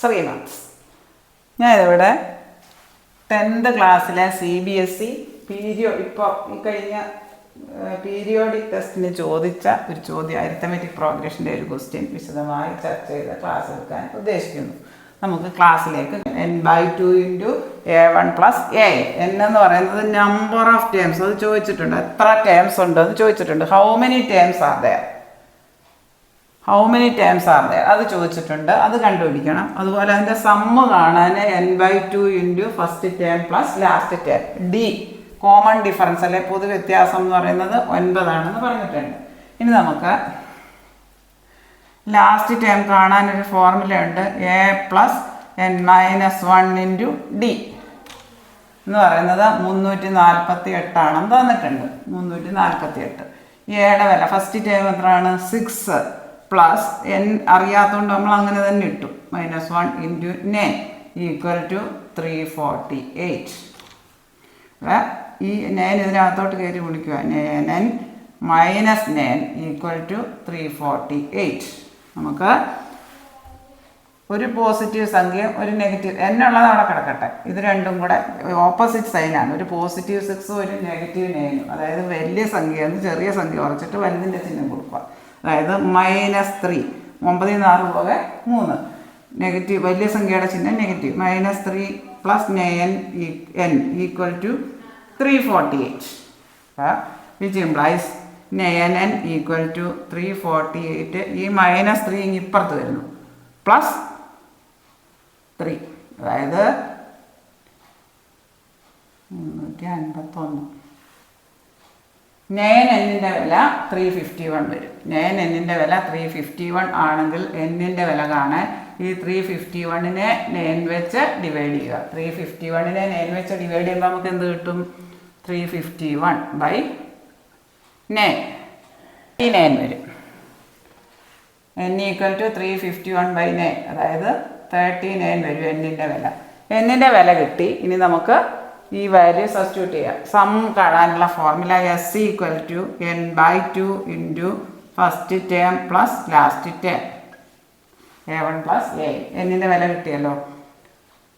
3 months. ഞാനിവിടെ 10th ക്ലാസ്സിലെ CBSE ഇപ്പോൾ ഈ കഴിഞ്ഞ പീരിയോഡിക് ടെസ്റ്റിന് ചോദിച്ച ഒരു ചോദ്യം, അരിത്തമെറ്റിക് പ്രോഗ്രഷൻ്റെ ഒരു ക്വസ്റ്റ്യൻ വിശദമായി ചർച്ച ചെയ്ത് ക്ലാസ് എടുക്കാൻ ഉദ്ദേശിക്കുന്നു. നമുക്ക് ക്ലാസ്സിലേക്ക് n/2 × a1 + a. n എന്ന് പറയുന്നത് നമ്പർ ഓഫ് ടേംസ്, അത് ചോദിച്ചിട്ടുണ്ട്. എത്ര ടേംസ് ഉണ്ടെന്ന് ചോദിച്ചിട്ടുണ്ട്. How many terms are there അത് ചോദിച്ചിട്ടുണ്ട്. അത് കണ്ടുപിടിക്കണം. അതുപോലെ അതിൻ്റെ സമ്മ് കാണാൻ n/2 × first term plus last term. D common difference അല്ലെ, പൊതു വ്യത്യാസം എന്ന് പറയുന്നത് 9 ആണെന്ന് പറഞ്ഞിട്ടുണ്ട്. ഇനി നമുക്ക് ലാസ്റ്റ് ടേം കാണാനൊരു ഫോർമുലയുണ്ട്. a + n - 1 × d എന്ന് പറയുന്നത് 348 ആണെന്ന് തന്നിട്ടുണ്ട്. 348. എയുടെ വില ഫസ്റ്റ് ടേം എത്രയാണ്? 6 പ്ലസ് n അറിയാത്തതുകൊണ്ട് നമ്മൾ അങ്ങനെ തന്നെ ഇട്ടു. -1 × 9 = 348. ഈ 9 ഇതിനകത്തോട്ട് കയറി വിളിക്കുക. n - 9 = 348. നമുക്ക് ഒരു പോസിറ്റീവ് സംഖ്യ ഒരു നെഗറ്റീവ് n ഉള്ളത് അവിടെ കിടക്കട്ടെ. ഇത് രണ്ടും കൂടെ ഓപ്പോസിറ്റ് സൈനാണ്. ഒരു പോസിറ്റീവ് 6 ഒരു നെഗറ്റീവ് 9. അതായത് വലിയ സംഖ്യ ചെറിയ സംഖ്യ കുറച്ചിട്ട് വലുതിൻ്റെ ചിഹ്നം കൊടുക്കുക. അതായത് -3. 9 ൽ 6 പോകെ 3. നെഗറ്റീവ് വലിയ സംഖ്യയുടെ ചിഹ്നം negative. -3 + 9n = 348. Which implies 9n = 348. ഈ -3 ഇപ്പുറത്ത് വരുന്നു, +3, അതായത് 351. 9n-ൻ്റെ വില 351 വരും. 9n-ൻ്റെ വില 351 ആണെങ്കിൽ n-ൻ്റെ വില കാണാൻ ഈ 351-നെ 9 വെച്ച് ഡിവൈഡ് ചെയ്യുക. 351-നെ 9 വെച്ച് ഡിവൈഡ് ചെയ്യുമ്പോൾ നമുക്ക് എന്ത് കിട്ടും? 351/9. ഈ 9 വരും. n = 351/9, അതായത് 39 വരും n-ൻ്റെ വില. n-ൻ്റെ വില കിട്ടി. ഇനി നമുക്ക് ഈ വാല്യൂ സബ്സ്റ്റിറ്റ്യൂട്ട് ചെയ്യാം. സം കാണാനുള്ള formula s = n/2 × first term plus last term, a1 + a. n-ൻ്റെ വില കിട്ടിയല്ലോ.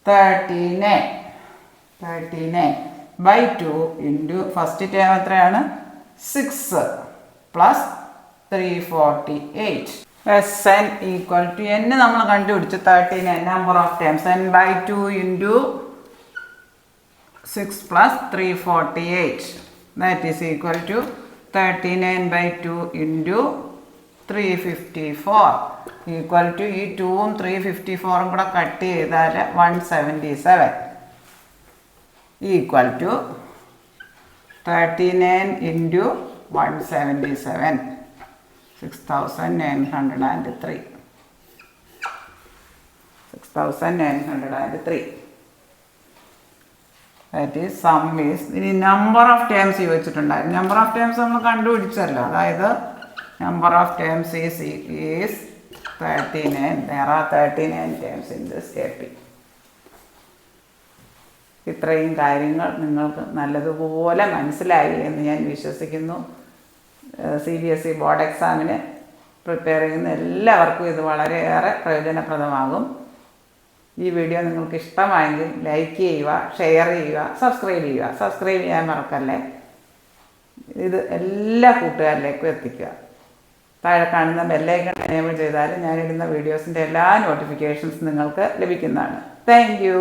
39/2 × ഫസ്റ്റ് ടേം എത്രയാണ്? 6 പ്ലസ് 348. Sn = n നമ്മൾ കണ്ടുപിടിച്ചു. 39 number of terms. n/2 × 6 + 348, that is equal to 39/2 × 354 equal to ഈ 2ഉം 354ഉം കൂടെ കട്ട് ചെയ്താൽ 177 equal to 39 × 177, 6903. 6903. That is some is. ഇനി number of terms ചോദിച്ചിട്ടുണ്ടായിരുന്നു. നമ്പർ ഓഫ് ടേംസ് നമ്മൾ കണ്ടുപിടിച്ചല്ലോ. അതായത് number of terms is 39. there are 39 terms in this AP. ഇത്രയും കാര്യങ്ങൾ നിങ്ങൾക്ക് നല്ലതുപോലെ മനസ്സിലായി എന്ന് ഞാൻ വിശ്വസിക്കുന്നു. CBSE ബോർഡ് എക്സാമിന് പ്രിപ്പയർ ചെയ്യുന്ന എല്ലാവർക്കും ഇത് വളരെയേറെ പ്രയോജനപ്രദമാകും. ഈ വീഡിയോ നിങ്ങൾക്ക് ഇഷ്ടമായെങ്കിൽ ലൈക്ക് ചെയ്യുക, ഷെയർ ചെയ്യുക, സബ്സ്ക്രൈബ് ചെയ്യുക. സബ്സ്ക്രൈബ് ചെയ്യാൻ മറക്കല്ലേ. ഇത് എല്ലാ കൂട്ടുകാരിലേക്കും എത്തിക്കുക. താഴെ കാണുന്ന ബെല്ലൈക്കൺ എനേബിൾ ചെയ്താൽ ഞാനിടുന്ന വീഡിയോസിൻ്റെ എല്ലാ നോട്ടിഫിക്കേഷൻസ് നിങ്ങൾക്ക് ലഭിക്കുന്നതാണ്. Thank you.